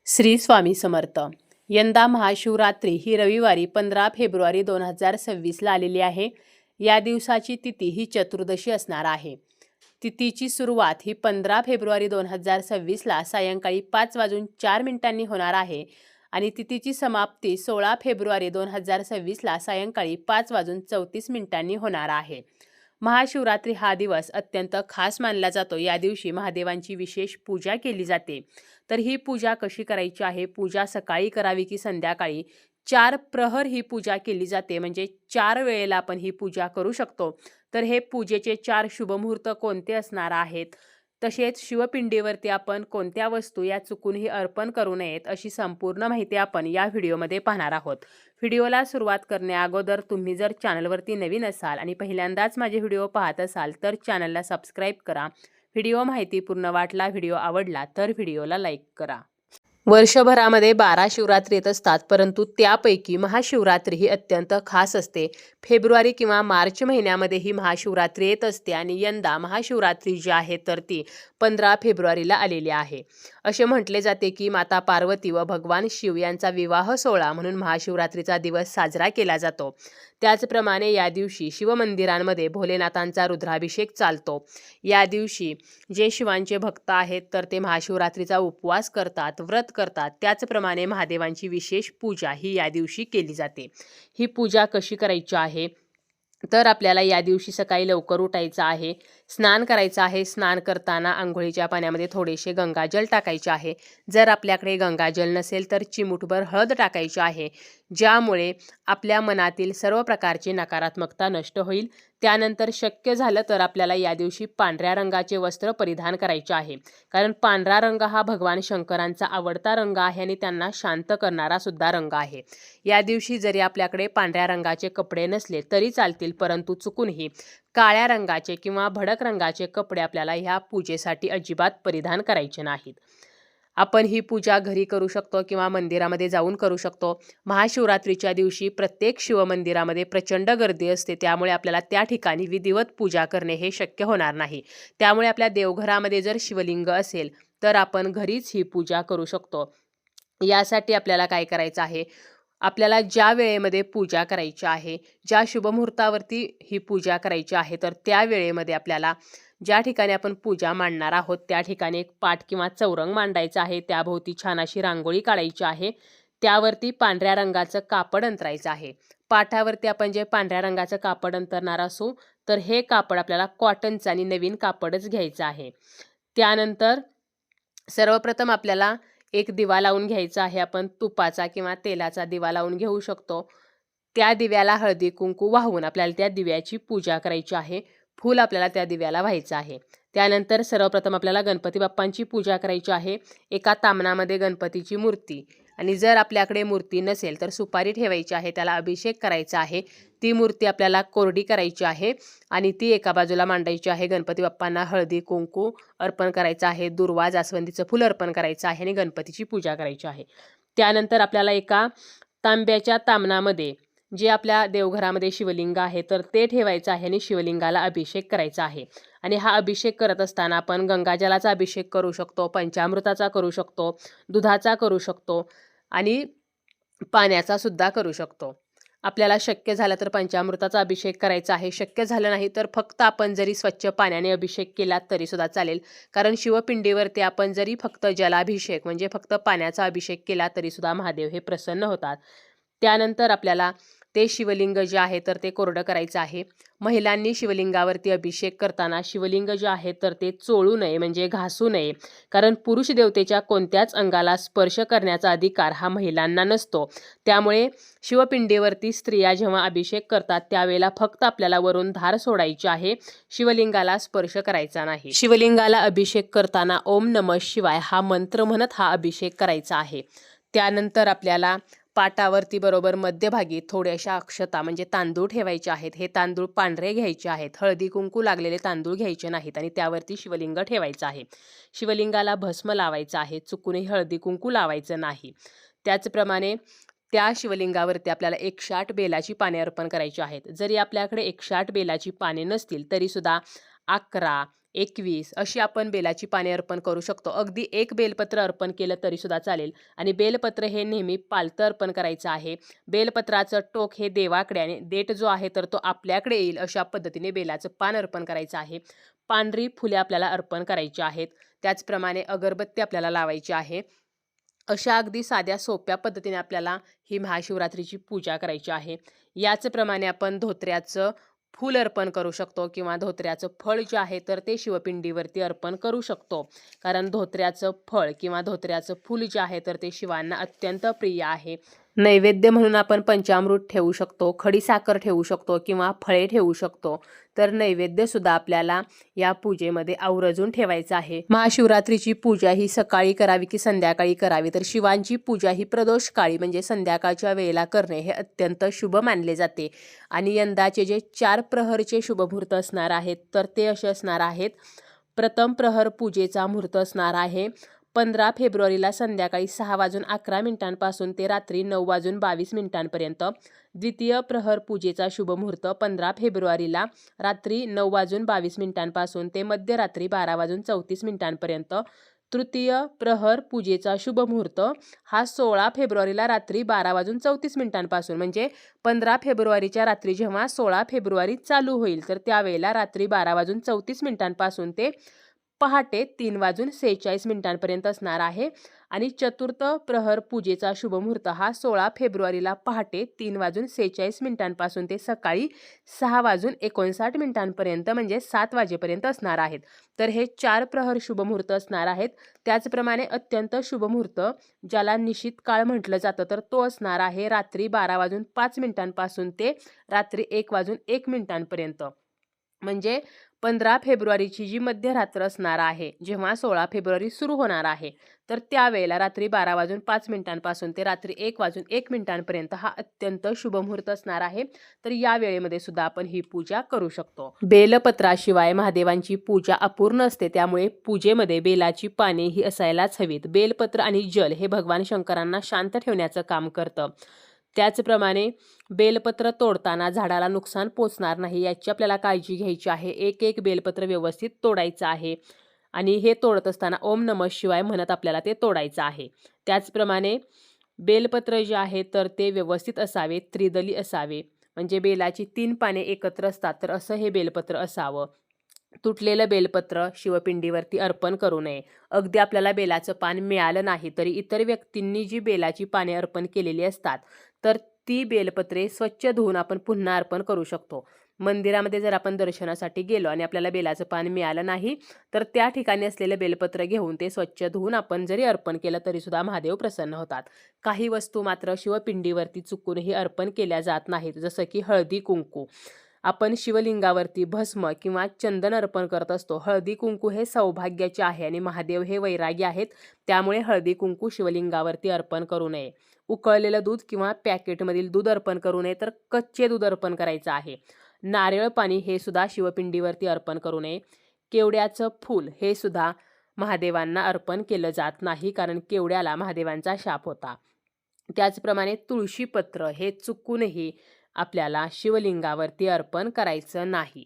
श्री स्वामी समर्थ. यंदा महाशिवरात्री ही रविवारी 15 फेब्रुवारी 2026ला आलेली आहे. या दिवसाची तिथी ही चतुर्दशी असणार आहे. तिथीची सुरुवात ही 15 फेब्रुवारी 2026ला सायंकाळी 5:04 होणार आहे आणि तिथीची समाप्ती 16 फेब्रुवारी 2026ला सायंकाळी 5:34 होणार आहे. महाशिवरात्री हा दिवस अत्यंत खास मानला जातो. या दिवशी महादेवांची विशेष पूजा केली जाते. तर ही पूजा कशी करायची आहे? पूजा सकाळी करावी की संध्याकाळी? 4 प्रहर ही पूजा केली जाते, म्हणजे 4 वेळेला आपण ही पूजा करू शकतो. तर हे पूजेचे 4 शुभमुहूर्त कोणते असणार आहेत? तसेच शिवपिंडीवरती आपण कोणत्या वस्तू या चुकूनही अर्पण करू नयेत, अशी संपूर्ण माहिती आपण या व्हिडिओमध्ये पाहणार आहोत. व्हिडिओला सुरुवात करण्या अगोदर तुम्ही जर चॅनलवरती नवीन असाल आणि पहिल्यांदाच माझे व्हिडिओ पाहत असाल तर चॅनलला सबस्क्राईब करा. व्हिडिओ माहितीपूर्ण वाटला, व्हिडिओ आवडला तर व्हिडिओला लाईक करा. वर्षभरामध्ये 12 शिवरात्री येत असतात, परंतु त्यापैकी महाशिवरात्री ही अत्यंत खास असते. फेब्रुवारी किंवा मार्च महिन्यामध्ये ही महाशिवरात्री येत असते आणि यंदा महाशिवरात्री जी आहे तर ती 15 फेब्रुवारीला आलेली आहे. असे म्हटले जाते की माता पार्वती व भगवान शिव यांचा विवाह सोहळा म्हणून महाशिवरात्रीचा दिवस साजरा केला जातो. त्याचप्रमाणे या दिवशी शिवमंदिरांमध्ये भोलेनाथांचा रुद्राभिषेक चालतो. या दिवशी जे शिवांचे भक्त आहेत तर ते महाशिवरात्रीचा उपवास करतात, व्रत करतात. त्याचप्रमाणे महादेवांची विशेष पूजा ही या दिवशी केली जाते. ही पूजा कशी करायची आहे? तर आपल्याला या दिवशी सकाळी लवकर उठायचं आहे, स्नान करायचं आहे. स्नान करताना आंघोळीच्या पाण्यामध्ये थोडेसे गंगाजल टाकायचे आहे. जर आपल्याकडे गंगाजल नसेल तर चिमूटभर हळद टाकायची आहे, ज्यामुळे आपल्या मनातील सर्व प्रकारची नकारात्मकता नष्ट होईल. त्यानंतर शक्य झालं तर आपल्याला या दिवशी पांढऱ्या रंगाचे वस्त्र परिधान करायचे आहे, कारण पांढरा रंग हा भगवान शंकरांचा आवडता रंग आहे आणि त्यांना शांत करणारा सुद्धा रंग आहे. या दिवशी जरी आपल्याकडे पांढऱ्या रंगाचे कपडे नसले तरी चालतील, परंतु चुकूनही काळ्या रंगाचे किंवा भडक रंगाचे कपडे आपल्याला ह्या पूजेसाठी अजिबात परिधान करायचे नाहीत. आपण ही पूजा घरी करू शकतो किंवा मंदिरामध्ये जाऊन करू शकतो. महाशिवरात्रीच्या दिवशी प्रत्येक शिवमंदिरामध्ये प्रचंड गर्दी असते, त्यामुळे आपल्याला त्या ठिकाणी विधिवत पूजा करणे हे शक्य होणार नाही. त्यामुळे आपल्या देवघरामध्ये जर शिवलिंग असेल तर आपण घरीच ही पूजा करू शकतो. यासाठी आपल्याला काय करायचं आहे? आपल्याला ज्या वेळेमध्ये पूजा करायची आहे, ज्या शुभमुहूर्तावरती ही पूजा करायची आहे, तर त्या वेळेमध्ये आपल्याला ज्या ठिकाणी आपण पूजा मांडणार आहोत त्या ठिकाणी एक पाट किंवा चौरंग मांडायचं आहे. त्याभोवती छान अशी रांगोळी काढायची आहे. त्यावरती पांढऱ्या रंगाचं कापड अंतरायचं आहे. पाटावरती आपण जे पांढऱ्या रंगाचं कापड अंतरणार असू तर हे कापड आपल्याला कॉटनचं आणि नवीन कापडच घ्यायचं आहे. त्यानंतर सर्वप्रथम आपल्याला एक दिवा लावून घ्यायचा आहे. आपण तुपाचा किंवा तेलाचा दिवा लावून घेऊ शकतो. त्या दिव्याला हळदी कुंकू वाहून आपल्याला त्या दिव्याची पूजा करायची आहे. फूल आपल्याला त्या दिव्याला व्हायचं आहे. त्यानंतर सर्वप्रथम आपल्याला गणपती बाप्पांची पूजा करायची आहे. एका तामणामध्ये गणपतीची मूर्ती, आणि जर आपल्याकडे मूर्ती नसेल तर सुपारी ठेवायची आहे, त्याला अभिषेक करायचा आहे. ती मूर्ती आपल्याला कोरडी करायची आहे आणि ती एका बाजूला मांडायची आहे. गणपती बाप्पांना हळदी कुंकू अर्पण करायचं आहे, दुर्वा जास्वंदीचं फुल अर्पण करायचं आहे आणि गणपतीची पूजा करायची आहे. त्यानंतर आपल्याला एका तांब्याच्या तामणामध्ये जे आपल्या देवघरामध्ये शिवलिंग आहे तर ते ठेवायचं आहे आणि शिवलिंगाला अभिषेक करायचा आहे. आणि हा अभिषेक करत असताना आपण गंगाजलाचा अभिषेक करू शकतो, पंचामृताचा करू शकतो, दुधाचा करू शकतो आणि पाण्याचा सुद्धा करू शकतो. आपल्याला शक्य झालं तर पंचामृताचा अभिषेक करायचा आहे. शक्य झालं नाही तर फक्त आपण जरी स्वच्छ पाण्याने अभिषेक केला तरी सुद्धा चालेल, कारण शिवपिंडीवरती आपण जरी फक्त जलाभिषेक म्हणजे फक्त पाण्याचा अभिषेक केला तरी सुद्धा महादेव हे प्रसन्न होतात. त्यानंतर आपल्याला ते शिवलिंग जे आहे तर ते कोरडं करायचं आहे. महिलांनी शिवलिंगावरती अभिषेक करताना शिवलिंग जे आहे तर ते चोळू नये, म्हणजे घासू नये, कारण पुरुष देवतेच्या कोणत्याच अंगाला स्पर्श करण्याचा अधिकार हा महिलांना नसतो. त्यामुळे शिवपिंडीवरती स्त्रिया जेव्हा अभिषेक करतात त्यावेळेला फक्त आपल्याला वरून धार सोडायची आहे, शिवलिंगाला स्पर्श करायचा नाही. शिवलिंगाला अभिषेक करताना ओम नमः शिवाय हा मंत्र म्हणत हा अभिषेक करायचा आहे. त्यानंतर आपल्याला पाटावरती बरोबर मध्यभागी थोड्याशा अक्षता म्हणजे तांदूळ ठेवायचे आहेत. हे तांदूळ पांढरे घ्यायचे आहेत, हळदी कुंकू लागलेले तांदूळ घ्यायचे नाहीत आणि त्यावरती शिवलिंग ठेवायचं आहे. शिवलिंगाला भस्म लावायचं आहे, चुकूनही हळदी कुंकू लावायचं नाही. त्याचप्रमाणे त्या शिवलिंगावरती आपल्याला 108 बेलाची पाने अर्पण करायची आहेत. जरी आपल्याकडे 108 बेलाची पाने नसतील तरी सुद्धा 11, 21 अशी आपण बेलाची पाने अर्पण करू शकतो. अगदी एक बेलपत्र अर्पण केलं तरीसुद्धा चालेल. आणि बेलपत्र हे नेहमी पालतं अर्पण करायचं आहे. बेलपत्राचं टोक हे देवाकडे आणि देठ जो आहे तर तो आपल्याकडे येईल अशा पद्धतीने बेलाचं पान अर्पण करायचं आहे. पांढरी फुले आपल्याला अर्पण करायची आहेत. त्याचप्रमाणे अगरबत्ती आपल्याला लावायची आहे. अशा अगदी साध्या सोप्या पद्धतीने आपल्याला ही महाशिवरात्रीची पूजा करायची आहे. याचप्रमाणे आपण धोत्र्याचं फूल अर्पण करू शकतो किंवा धोत्र्याचं फळ जे आहे तर ते शिवपिंडीवरती अर्पण करू शकतो. कारण धोत्र्याचं फळ किंवा धोत्र्याचं फूल जे आहे तर ते शिवांना अत्यंत प्रिय आहे. नैवेद्य म्हणून आपण पंचामृत ठेवू शकतो, खडीसाखर ठेवू शकतो किंवा फळे ठेवू शकतो. तर नैवेद्य सुद्धा आपल्याला या पूजेमध्ये आवर्जून ठेवायचं आहे. महाशिवरात्रीची पूजा ही सकाळी करावी की संध्याकाळी करावी, तर शिवांची पूजा ही प्रदोष काळी म्हणजे संध्याकाळच्या वेळेला करणे हे अत्यंत शुभ मानले जाते. आणि यंदाचे जे 4 प्रहरचे शुभमुहूर्त असणार आहेत तर ते असे असणार आहेत. प्रथम प्रहर पूजेचा मुहूर्त असणार आहे 15 फेब्रुवारीला संध्याकाळी 6:11 ते रात्री 9:22 द्वितीय प्रहर पूजेचा शुभमुहूर्त 15 फेब्रुवारीला रात्री 9:22 ते मध्यरात्री 12:34 तृतीय प्रहर पूजेचा शुभमुहूर्त हा 16 फेब्रुवारीला रात्री 12:34 म्हणजे 15 फेब्रुवारीच्या रात्री जेव्हा 16 फेब्रुवारी चालू होईल तर त्यावेळेला रात्री 12:34 ते पहाटे 3:46 असणार आहे. आणि चतुर्थ प्रहर पूजेचा शुभमुहूर्त हा 16 फेब्रुवारीला पहाटे 3:46 ते सकाळी 6:59 म्हणजे 7 वाजेपर्यंत असणार आहेत. तर हे 4 प्रहर शुभमुहूर्त असणार आहेत. त्याचप्रमाणे अत्यंत शुभमुहूर्त ज्याला निशित काळ म्हटलं जातं तर तो असणार आहे रात्री 12:05 ते रात्री 1:01 म्हणजे 15 फेब्रुवारीची जी मध्यरात्र असणार आहे जेव्हा 16 फेब्रुवारी सुरू होणार आहे तर त्यावेळेला रात्री 12:05 ते रात्री 1:01 हा अत्यंत शुभमुहूर्त असणार आहे. तर या वेळेमध्ये सुद्धा आपण ही पूजा करू शकतो. बेलपत्राशिवाय महादेवांची पूजा अपूर्ण असते, त्यामुळे पूजेमध्ये बेलाची पाने ही असायलाच हवीत. बेलपत्र आणि जल हे भगवान शंकरांना शांत ठेवण्याचं काम करतं. त्याचप्रमाणे बेलपत्र तोडताना झाडाला नुकसान पोचणार नाही याची आपल्याला काळजी घ्यायची आहे. एक बेलपत्र व्यवस्थित तोडायचं आहे आणि हे तोडत असताना ओम नमः शिवाय म्हणत आपल्याला ते तोडायचं आहे. त्याचप्रमाणे बेलपत्र जे आहे तर ते व्यवस्थित असावे, त्रिदली असावे, म्हणजे बेलाची 3 पाने एकत्र असतात तर असं हे बेलपत्र असावं. तुटलेलं बेलपत्र शिवपिंडीवरती अर्पण करू नये. अगदी आपल्याला बेलाचं पान मिळालं नाही तरी इतर व्यक्तींनी जी बेलाची पाने अर्पण केलेली असतात तर ती बेलपत्रे स्वच्छ धुवून आपण पुन्हा अर्पण करू शकतो. मंदिरामध्ये जर आपण दर्शनासाठी गेलो आणि आपल्याला बेलाचं पान मिळालं नाही तर त्या ठिकाणी असलेलं बेलपत्र घेऊन ते स्वच्छ धुवून आपण जरी अर्पण केलं तरीसुद्धा महादेव प्रसन्न होतात. काही वस्तू मात्र शिवपिंडीवरती चुकूनही अर्पण केल्या जात नाहीत, जसं की हळदी कुंकू. आपण शिवलिंगावरती भस्म किंवा चंदन अर्पण करत असतो. हळदी कुंकू हे सौभाग्याचे आहे आणि महादेव हे वैरागी आहेत, त्यामुळे हळदी कुंकू शिवलिंगावरती अर्पण करू नये. उकळलेलं दूध किंवा पॅकेटमधील दूध अर्पण करू नये, तर कच्चे दूध अर्पण करायचं आहे. नारळ पाणी हे सुद्धा शिवपिंडीवरती अर्पण करू नये. केवड्याचं फूल हे सुद्धा महादेवांना अर्पण केलं जात नाही, कारण केवड्याला महादेवांचा शाप होता. त्याचप्रमाणे तुळशीपत्र हे चुकूनही आपल्याला शिवलिंगावरती अर्पण करायचं नाही.